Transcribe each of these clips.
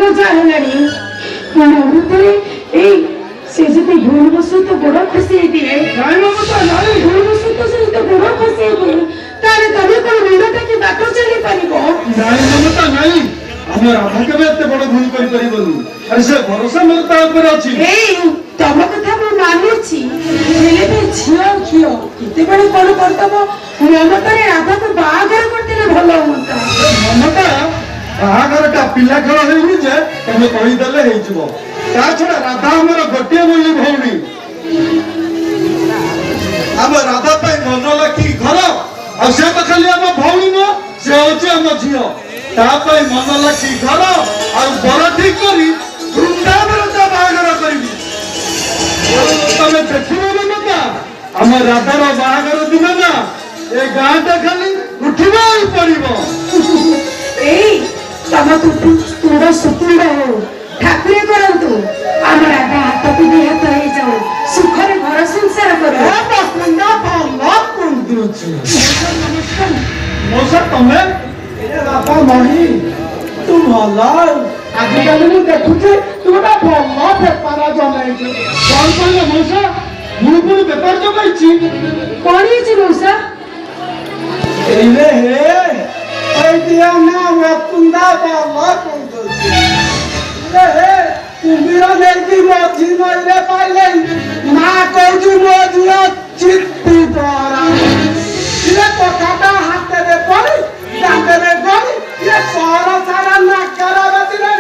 मजा है से जब भूल बसु तो बड़ा खुशी है नहीं ममता नहीं भूल बसु तो से तो बड़ा खुशी है तारे तबे को मुंडा के बाटो चली परिबो नहीं ममता नहीं हम राधा के एते बड़ भूल कर परिबनु अरे से भरोसा मोर ता ऊपर अछि ए तब कथा मु मानुछि हेले बे झियो खियो केते बड़े कोन करतबो ममता रे राधा को बागर करते भलो ममता ममता बाहागर का पिला खेल होइनी जे तमे कहि दले हेइ जबो ता छडा राधा हमर गोटे बोली भौणी हम राधा पे मन लखी घर आ से तो खाली हम भौणी न से होचे हम झियो ता पे मन लखी घर आ बड़ ठीक करी वृंदावन ता बाहागर करबी तमे देखिबो ममता हम राधा रो बाहागर दिन ना ए गांटा खाली उठिबो पड़िबो ए तम तुरा सुकुंड हो ठाकुरे करंतु आम राधा हाथ को दे हाथ हो जाओ सुखरे घर संसार करो बसंदा पाला कुंदुची मोसा तमे ए बापा मही तू भला आजिकाली मु देखुचे तू गोटा भला बेपार जमाइछु कोन कोन मोसा मु कोन बेपार जमाइछि कोन हिची मौसा एले हे ओइ दिया ना वकुंदा पाला कुंदुची हे तुमिरा नेकी मथि नइले पाइले ना कहजु मोदिया चित्ती तोरा इले पकाटा हाथे रे पड़ी दाते रे गली ये सारा सारा ना करावती रे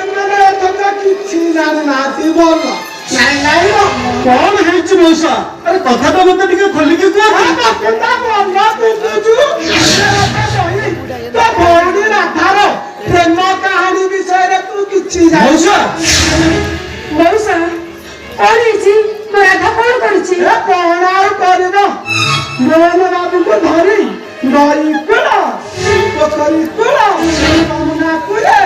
एमने तो किछि जान नाती बोल नहीं कौन है ची मौसा अरे कथा तो मत टिके खोली के को केता बोलना तू तुझु तो भौणी राधारो प्रेम कहानी विषय रे तू किछि जान मौसा मौसा कोन हिची तो राधा कोन करछि ए कोन आउ करबो मोहन बाबू को धरी नई कुला पोखरी कुला कामना कुले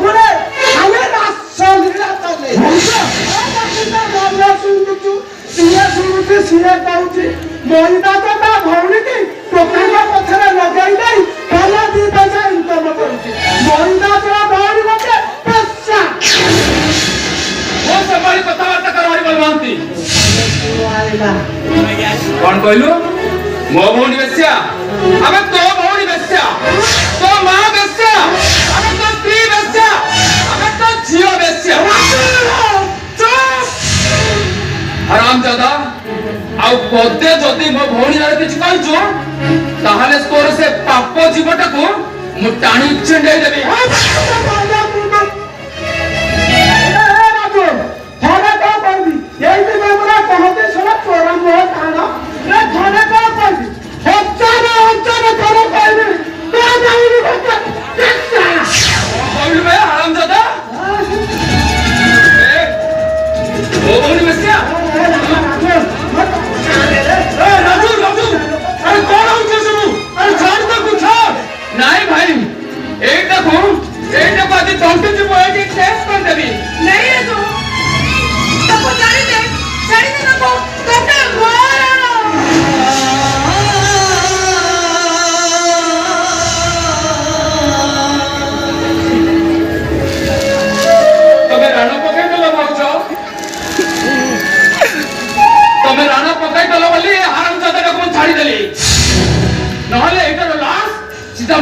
मुरे हमें रासन तले मौसा सिए कहूची मोहिता तो ता भौणी की टोकरी पछरे लगाई दई भला दी पैसा इनकम करूची मोहिता तो भौणी मते पैसा वो समारी कथावार्ता करवारी बलवंती कौन कहलु मो भौणी बेस्या अबे तो भौणी बेस्या तो मां बेस्या अबे तो स्त्री बेस्या अबे तो झियो बेस्या हरामजादा आउ पदे जदि मो भौणी रे किछ कहजो ताहाले तोर से पाप जीवटा को मु टाणी छंडे देबे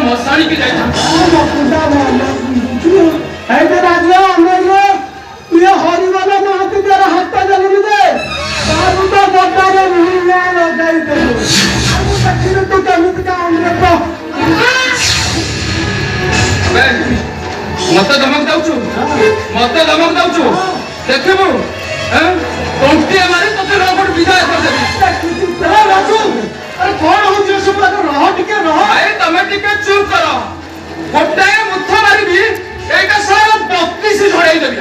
मसाणी के जाई ये हरिवाला महती तेरा हाथ जलनी दे बाबू तो बटारे नहीं लगाई दे बाबू तखिन तो केमित का हमरे को अबे मत धमक दाउछु देखबो हैं कोंटी मारे तते रोबट विदाय कर देबी राजू अरे कौन हो जे सब रह टिके रह भाई तमे टिके चुप करो गोटे मुथा मारबी एका सारा 32 झड़ाई देबी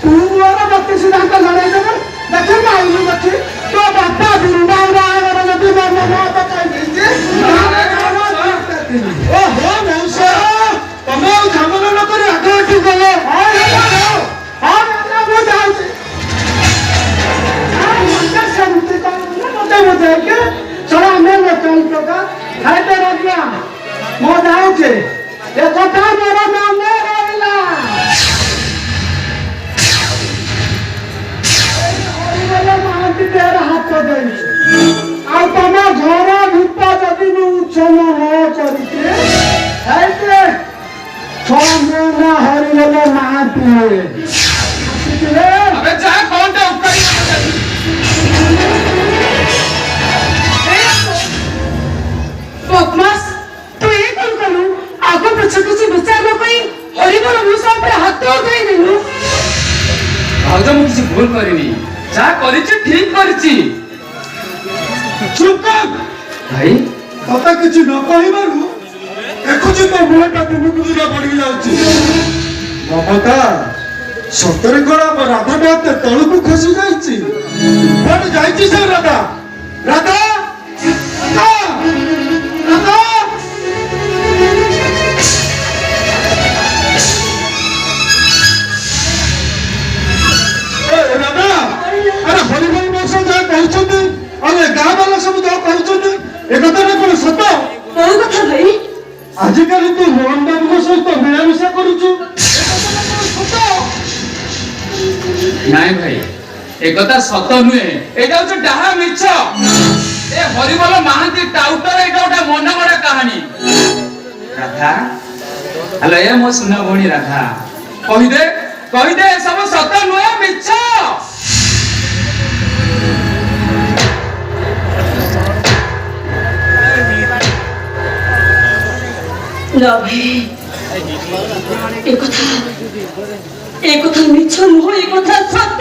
तू मोर 32 दांत झड़ाई देबे देखे माइलु बच्ची तो बापा बिंदाउरा और नदी मारना ना तो कह दीजिए ओ हो मौसा तमे झगड़ा न करी आगे उठी गले हां ना वो जाऊ मत के चला मैं चल तो का खाते रह गया मो जाऊ छे ହରିବୋଲ ମହାନ୍ତି ହୁଏ। अबे जा कौन टा उकारी बदमाश तू ये कौन करू आगो पछ किसी विचार न कई हरिबोल मुसा पर हाथ उठाई देनु भाउज मु किसी भूल करिनी जा करिछि ठीक करिछि ଚୁପ୍ କର। भाई କଥା କିଛି ନ କହିବାରୁ ଦେଖୁଛି ତ ମୁହଁଟା ଦିନକୁ ଦିନ ବଢି ଯାଉଛି। ମମତା ସତରେ କଣ ଆମ ରାଧାଟା ଏତେ ତଳକୁ ଖସି ଯାଇଛି? କୁଆଡେ ଯାଇଛି ସେ ରାଧା? ରାଧା ରାଧା ରାଧା ଆରେ ହରିବୋଲ ମଉସା ଯାହା କହୁଛନ୍ତି ଆରେ ଗାଁ ବାଲା ସବୁ ଯାହା କହୁଛନ୍ତି ଏ କଥାଟା କଣ ସତ? କୋଉ କଥା ଭାଇ ଆଜିକାଲି ତୁ ମୋହନ ବାବୁଙ୍କ ସହିତ ମିଳାମିଶା କରୁଛୁ ନାଇଁ ଭାଇ ଏ କଥା ସତ ନୁହେଁ ଏଟା ହଉଛି ଡାହା ମିଛ ଏ ହରିବୋଲ ମହାନ୍ତି ଟାଉଟର ଏଟା ଗୋଟେ ମନ ଗড়ା କାହାଣୀ ରାଧା ହ୍ୟାଲୋ ଏ ମୋ ସୁନା ଭଉଣୀ ରାଧା କହିଦେ ସବୁ ସତ ନୁହେଁ ମିଛ না ভাই এ কথা মিছ নয় এ কথা সত্য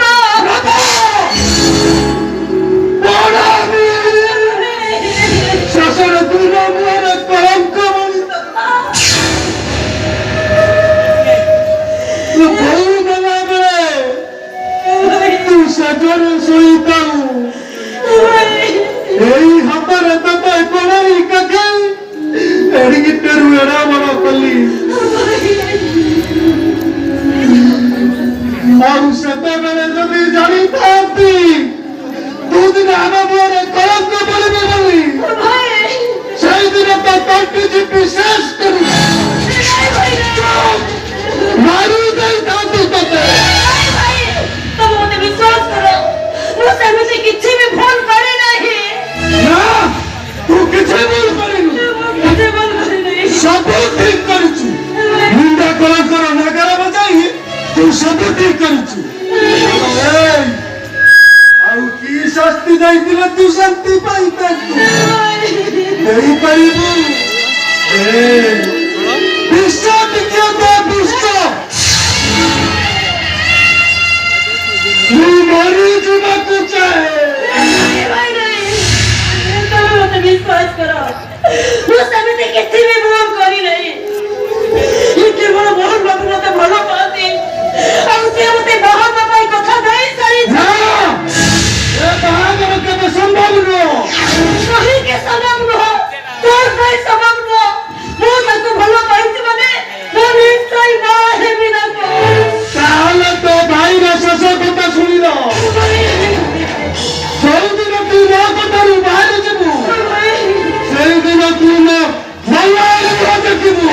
ଶାସନ ତୁମ ମୁହଁରେ କଳଙ୍କ ମଣି ତୁ ବୋଉ ଦେଲା ବେଳେ ତୁ ସେଜରେ ଶୋଇଥାଉ ଏଇ ହାତରେ ତତେ କୋଣେଇ କାଖେଇ ଏଡ଼ିକିଟାରୁ ଏଡ଼ା ବଡ଼ କଲି ଆଉ ସେତେବେଳେ ଯଦି ଜାଣିଥାନ୍ତି ତୁ ଦିନ ଆମ ମୁହଁରେ କଳଙ୍କ ପଡ଼ିବେ ବୋଲି ସେଇଦିନ ତ ତଣ୍ଟି ଚିପି ଶେଷ କରି ମାରି ଦେଇଥାନ୍ତି ତତେ। ତମେ ମତେ ବିଶ୍ୱାସ କର ମୁଁ ସେମିତି କିଛି ବି ଭୁଲ କରି ନାହିଁ ନା ତୁ କିଛି ଭୁଲ କରିନୁ ସବୁ ଠିକ କରିଛୁ ମୁଣ୍ଡ କଳଙ୍କର ନଗର ବଜାଇ ତୁ ସବୁ ଠିକ କରିଛୁ ଆଉ କି ଶାସ୍ତି ଦେଇଥିଲେ ତୁ ଶାନ୍ତି ପାଇଥାନ୍ତୁ ଦେଇପାରିବୁ ବିଶ୍ୱ ଟିକେ ବିଶ୍ୱ ମୁଁ ମରିଯିବାକୁ ଚାହେଁ ତମେ ମତେ ବିଶ୍ୱାସ କର ମୁଁ ସେମିତି କିଛି ବି ଭୁଲ କରି ନାହିଁ କେବଳ ମୋହନ ବାବୁ ମତେ ଭଲ ପାଆନ୍ତି ଆଉ ସେ ମତେ ବାହାଘର ପାଇଁ କଥା ଦେଇ ସାରିଛି ବାହାଘର କେବେ ସମ୍ଭବ ନୁହଁ କାହିଁକି ସମ୍ଭବ ନୁହଁ ତୋର ପାଇଁ ସମ୍ଭବ ନୁହଁ ମୁଁ ତାକୁ ଭଲ ପାଇଛି ମାନେ ମୁଁ ନିଶ୍ଚୟ ବାହା ହେବି ନା ତାହେଲେ ତୋ ଭାଇର ଶେଷ କଥା ଶୁଣିଲ ଯୋଉଦିନ ତୁ ମୋ କଥାରୁ ବାହାରି ଯିବୁ ସେଇଦିନ ତୁ ମୋ ଭଲ ଦେଖିବୁ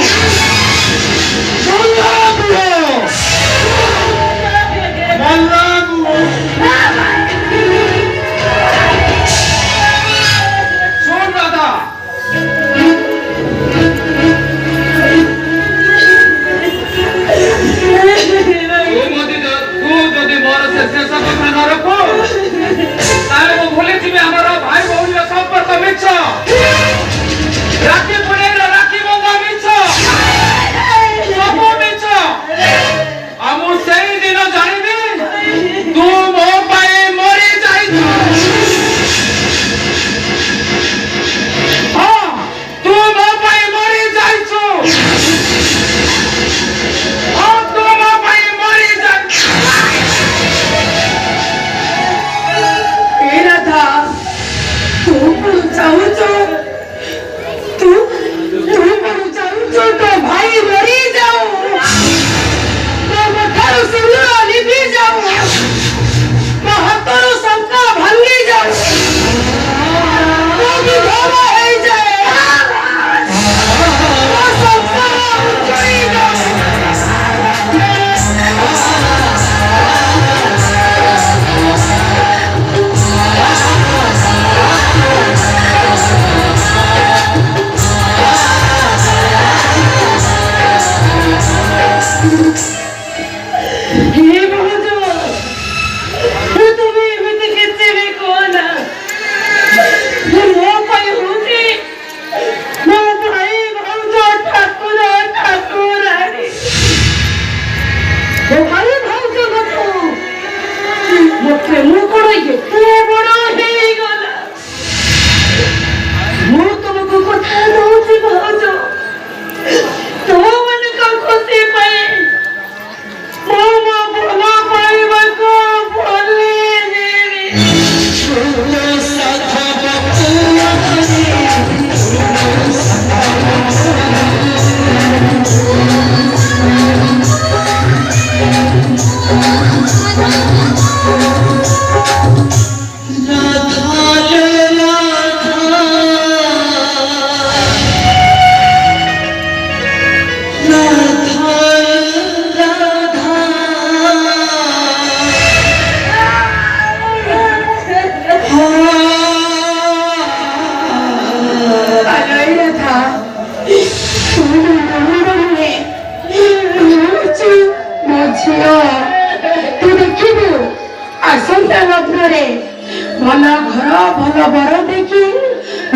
घर भल बर देखी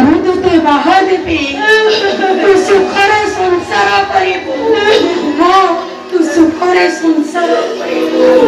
रुदुते बाहा देवी तू सुखरे संसार करिबु हाँ तू सुखरे संसार करिबु